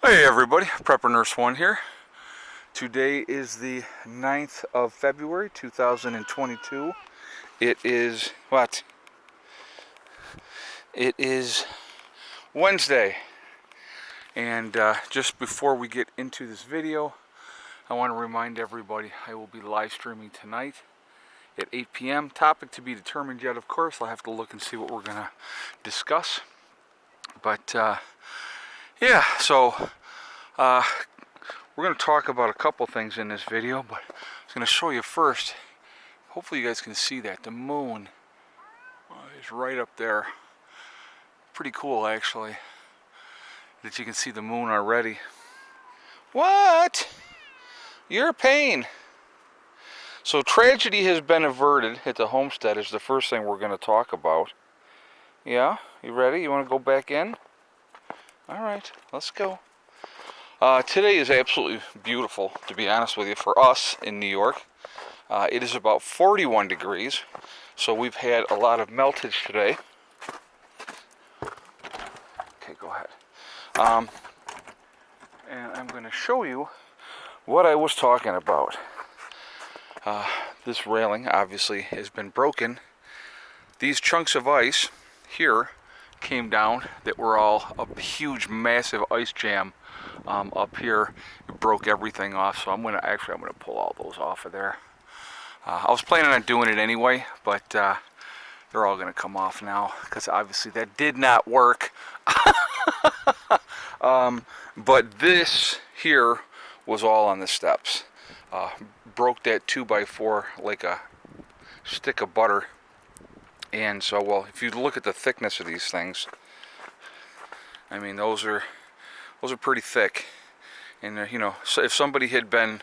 Hey everybody, Prepper Nurse 1 here. Today is the 9th of February 2022. It is what? It is Wednesday. And just before we get into this video, I want to remind everybody I will be live streaming tonight at 8 p.m. Topic to be determined yet, of course. I'll have to look and see what we're going to discuss. But yeah, so we're going to talk about a couple things in this video, but I was going to show you first. Hopefully you guys can see that. The moon is right up there. Pretty cool, actually, that you can see the moon already. What? You're a pain. So tragedy has been averted at the Homestead is the first thing we're going to talk about. Yeah? You ready? You want to go back in? All right, let's go. Today is absolutely beautiful, to be honest with you, for us in New York. It is about 41 degrees, so we've had a lot of meltage today. Okay, go ahead. And I'm going to show you what I was talking about. This railing obviously has been broken. These chunks of ice here came down that were all a huge, massive ice jam. Up here, it broke everything off, so I'm gonna pull all those off of there. I was planning on doing it anyway, but they're all gonna come off now because obviously that did not work. But this here was all on the steps. Broke that 2x4 like a stick of butter. And so, well, if you look at the thickness of these things, I mean, those are pretty thick. And you know, so if somebody had been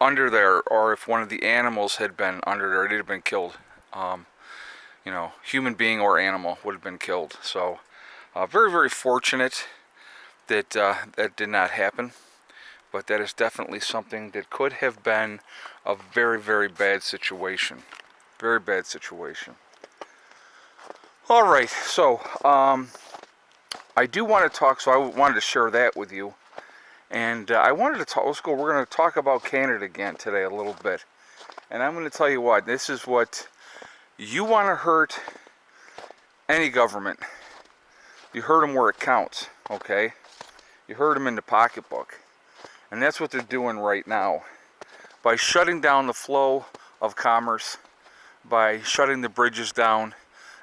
under there, or if one of the animals had been under there, it'd have been killed. You know, human being or animal would have been killed. So very, very fortunate that that did not happen. But that is definitely something that could have been a very, very bad situation. Very bad situation. All right, so I do want to talk, so I wanted to share that with you. And I wanted to talk, we're going to talk about Canada again today a little bit. And I'm going to tell you what, this is what, you want to hurt any government, you hurt them where it counts, okay? You hurt them in the pocketbook. And that's what they're doing right now. By shutting down the flow of commerce, by shutting the bridges down,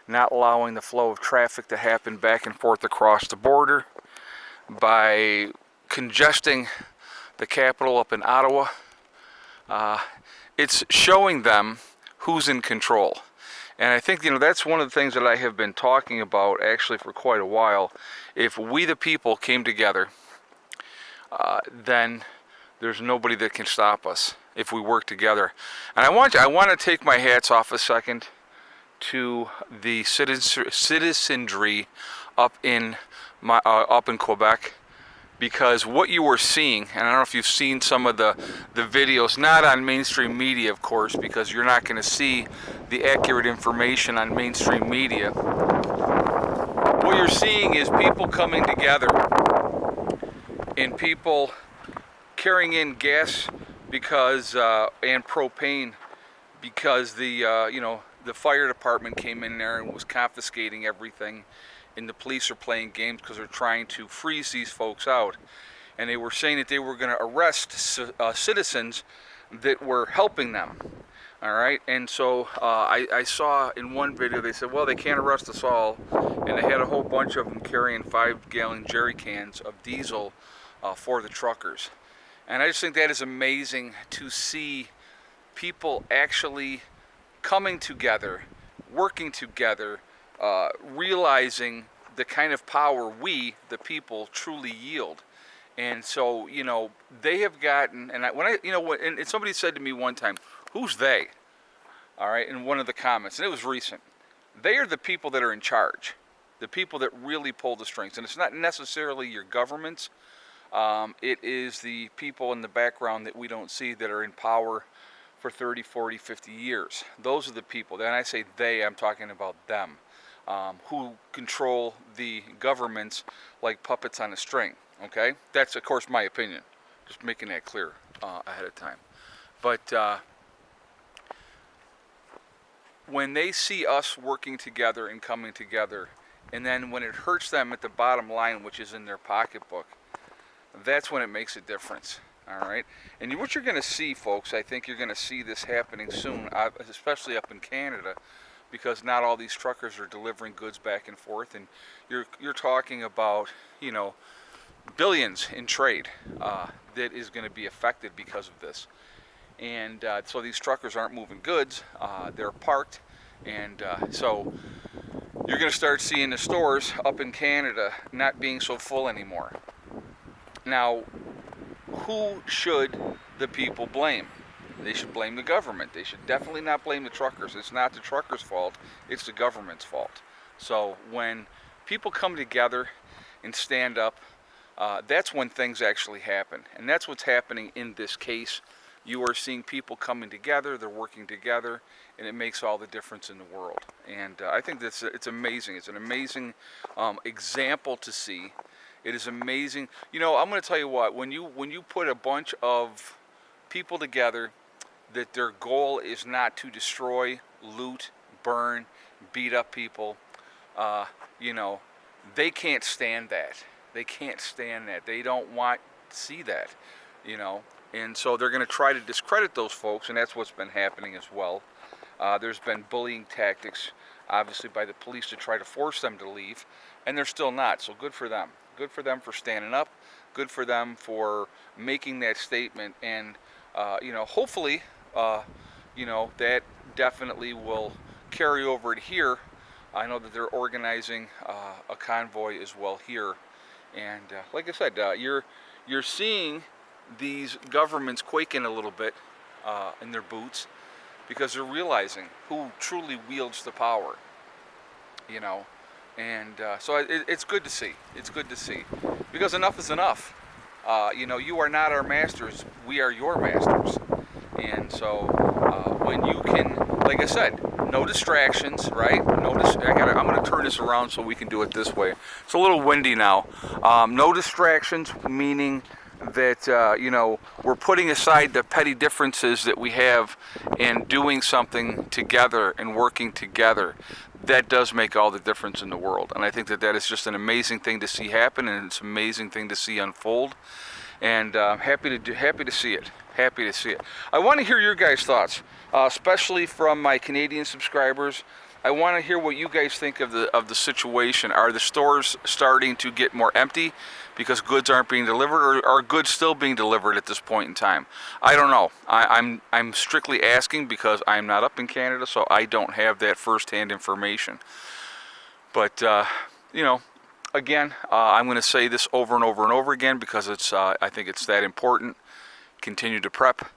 not allowing the flow of traffic to happen back and forth across the border, by congesting the capital up in Ottawa. It's showing them who's in control. And I think, you know, that's one of the things that I have been talking about actually for quite a while. If we the people came together, then there's nobody that can stop us if we work together. And I want to take my hats off a second to the citizenry up in Quebec, because what you were seeing, and I don't know if you've seen some of the videos, not on mainstream media, of course, because you're not going to see the accurate information on mainstream media. What you're seeing is people coming together and people carrying in gas because and propane because the you know, the fire department came in there and was confiscating everything, and the police are playing games because they're trying to freeze these folks out. And they were saying that they were going to arrest citizens that were helping them. All right, and so I saw in one video they said, well, they can't arrest us all, and they had a whole bunch of them carrying 5-gallon jerry cans of diesel for the truckers. And I just think that is amazing to see people actually coming together, working together, realizing the kind of power we, the people, truly yield. And so, you know, they have gotten, and and somebody said to me one time, who's they? All right, in one of the comments, and it was recent. They are the people that are in charge, the people that really pull the strings. And it's not necessarily your governments. It is the people in the background that we don't see that are in power for 30, 40, 50 years. Those are the people. Then I say they, I'm talking about them. who control the governments like puppets on a string. Okay, that's of course my opinion. Just making that clear ahead of time. But when they see us working together and coming together, and then when it hurts them at the bottom line, which is in their pocketbook, that's when it makes a difference. All right, and what you're going to see, folks, I think you're going to see this happening soon, especially up in Canada, because not all these truckers are delivering goods back and forth, and you're talking about, you know, billions in trade that is going to be affected because of this. And so these truckers aren't moving goods, they're parked, and so you're going to start seeing the stores up in Canada not being so full anymore. Now, who should the people blame? They should blame the government. They should definitely not blame the truckers. It's not the truckers' fault, it's the government's fault. So when people come together and stand up, that's when things actually happen. And that's what's happening in this case. You are seeing people coming together, they're working together, and it makes all the difference in the world. And I think that's it's amazing. It's an amazing example to see. It is amazing. You know, I'm going to tell you what, when you put a bunch of people together that their goal is not to destroy, loot, burn, beat up people, you know, they can't stand that. They can't stand that. They don't want to see that, you know. And so they're going to try to discredit those folks, and that's what's been happening as well. There's been bullying tactics, obviously, by the police to try to force them to leave, and they're still not. So good for them. Good for them for standing up. Good for them for making that statement. And, you know, hopefully, you know, that definitely will carry over to here. I know that they're organizing a convoy as well here. And like I said, you're seeing these governments quaking a little bit in their boots because they're realizing who truly wields the power, you know. And so it's good to see. It's good to see because enough is enough. You know, you are not our masters. We are your masters. And so when you can, like I said, no distractions, right? I'm going to turn this around so we can do it this way. It's a little windy now. No distractions, meaning that, you know, we're putting aside the petty differences that we have and doing something together and working together. That does make all the difference in the world. And I think that is just an amazing thing to see happen, and it's an amazing thing to see unfold. And happy to see it. Happy to see it. I want to hear your guys' thoughts, especially from my Canadian subscribers. I want to hear what you guys think of the situation. Are the stores starting to get more empty because goods aren't being delivered, or are goods still being delivered at this point in time? I don't know. I'm strictly asking because I'm not up in Canada, so I don't have that first-hand information. But you know, again, I'm going to say this over and over and over again because it's I think it's that important. Continue to prep.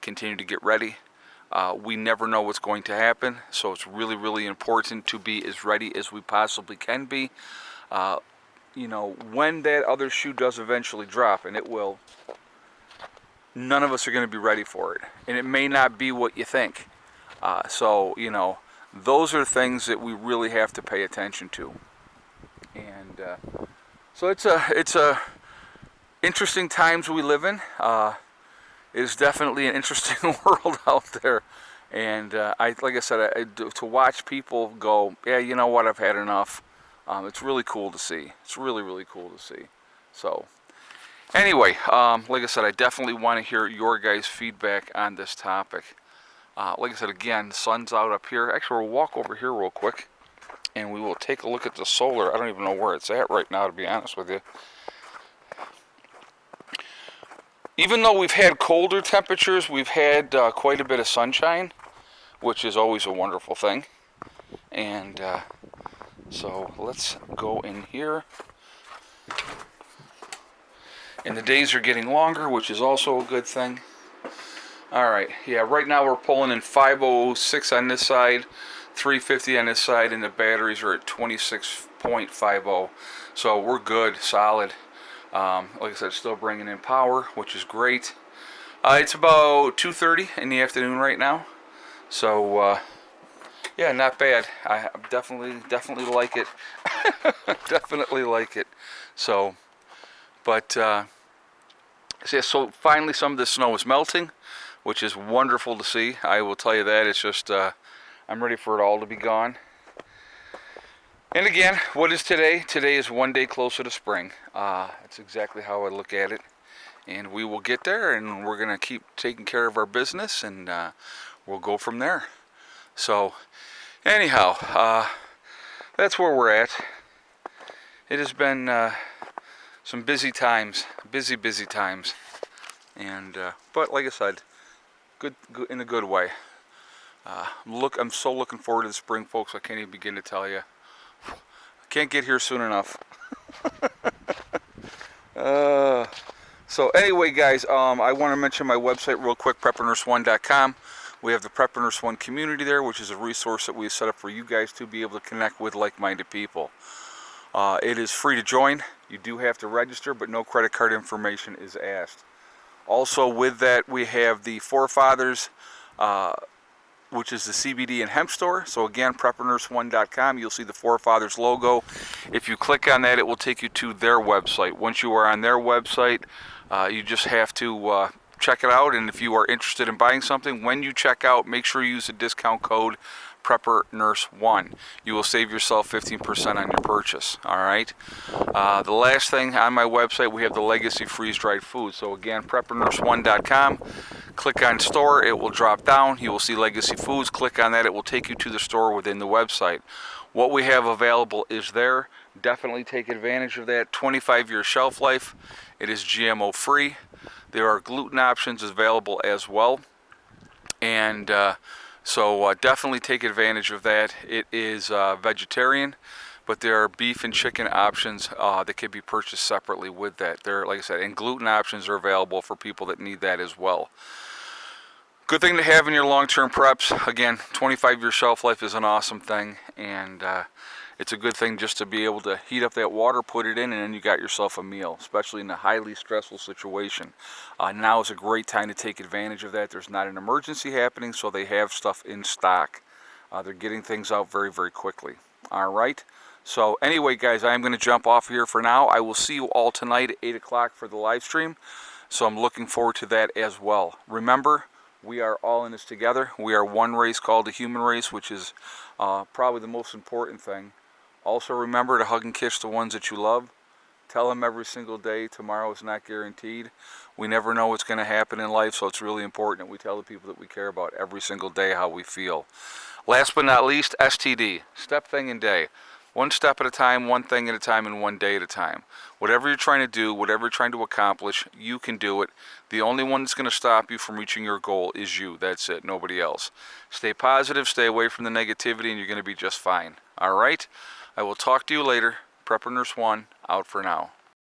Continue to get ready. We never know what's going to happen, so it's really, really important to be as ready as we possibly can be. You know, when that other shoe does eventually drop, and it will, none of us are going to be ready for it. And it may not be what you think. So, you know, those are things that we really have to pay attention to. And so it's a interesting times we live in. It is definitely an interesting world out there, and like I said, to watch people go, yeah, you know what, I've had enough. It's really cool to see. It's really, really cool to see. So, anyway, like I said, I definitely want to hear your guys' feedback on this topic. Like I said, again, the sun's out up here. Actually, we'll walk over here real quick, and we will take a look at the solar. I don't even know where it's at right now, to be honest with you. Even though we've had colder temperatures, we've had quite a bit of sunshine, which is always a wonderful thing. And so let's go in here. And the days are getting longer, which is also a good thing. All right, yeah, right now we're pulling in 506 on this side, 350 on this side, and the batteries are at 26.50. So we're good, solid. Like I said, still bringing in power, which is great. It's about 2:30 in the afternoon right now. So, Yeah, not bad. I definitely like it. Definitely like it. So, but yeah, so finally some of the snow is melting, which is wonderful to see. I will tell you that. It's just I'm ready for it all to be gone. And again, what is today? Today is one day closer to spring. That's exactly how I look at it. And we will get there, and we're gonna keep taking care of our business, and we'll go from there. So, anyhow, that's where we're at. It has been some busy times, busy times, and but like I said, good in a good way. I'm so looking forward to the spring, folks. I can't even begin to tell you. I can't get here soon enough. So anyway, guys, I want to mention my website real quick, preparedness1.com. We have the Preparedness One community there, which is a resource that we've set up for you guys to be able to connect with like-minded people. It is free to join. You do have to register, but no credit card information is asked. Also with that, we have the Forefathers, which is the CBD and hemp store. So again, preparedness1.com, you'll see the Forefathers logo. If you click on that, it will take you to their website. Once you are on their website, you just have to check it out, and if you are interested in buying something, when you check out, make sure you use the discount code PrepperNurse1. You will save yourself 15% on your purchase. All right. The last thing on my website, we have the Legacy freeze-dried food. So again, preparedness1.com. Click on store, it will drop down. You will see Legacy Foods. Click on that, it will take you to the store within the website. What we have available is there. Definitely take advantage of that. 25-year shelf life. It is GMO free. There are gluten options available as well. And so definitely take advantage of that. It is vegetarian, but there are beef and chicken options that can be purchased separately with that. There, like I said, and gluten options are available for people that need that as well. Good thing to have in your long-term preps. Again, 25-year shelf life is an awesome thing, and it's a good thing just to be able to heat up that water, put it in, and then you got yourself a meal, especially in a highly stressful situation. Now is a great time to take advantage of that. There's not an emergency happening, so they have stuff in stock. They're getting things out very, very quickly. All right. So anyway, guys, I'm going to jump off here for now. I will see you all tonight at 8 o'clock for the live stream. So I'm looking forward to that as well. Remember, we are all in this together. We are one race called the human race, which is probably the most important thing. Also remember to hug and kiss the ones that you love. Tell them every single day, tomorrow is not guaranteed. We never know what's going to happen in life, so it's really important that we tell the people that we care about every single day how we feel. Last but not least, STD, step, thing, and day. One step at a time, one thing at a time, and one day at a time. Whatever you're trying to do, whatever you're trying to accomplish, you can do it. The only one that's going to stop you from reaching your goal is you. That's it, nobody else. Stay positive, stay away from the negativity, and you're going to be just fine. All right? I will talk to you later. Prepper Nurse 1, out for now.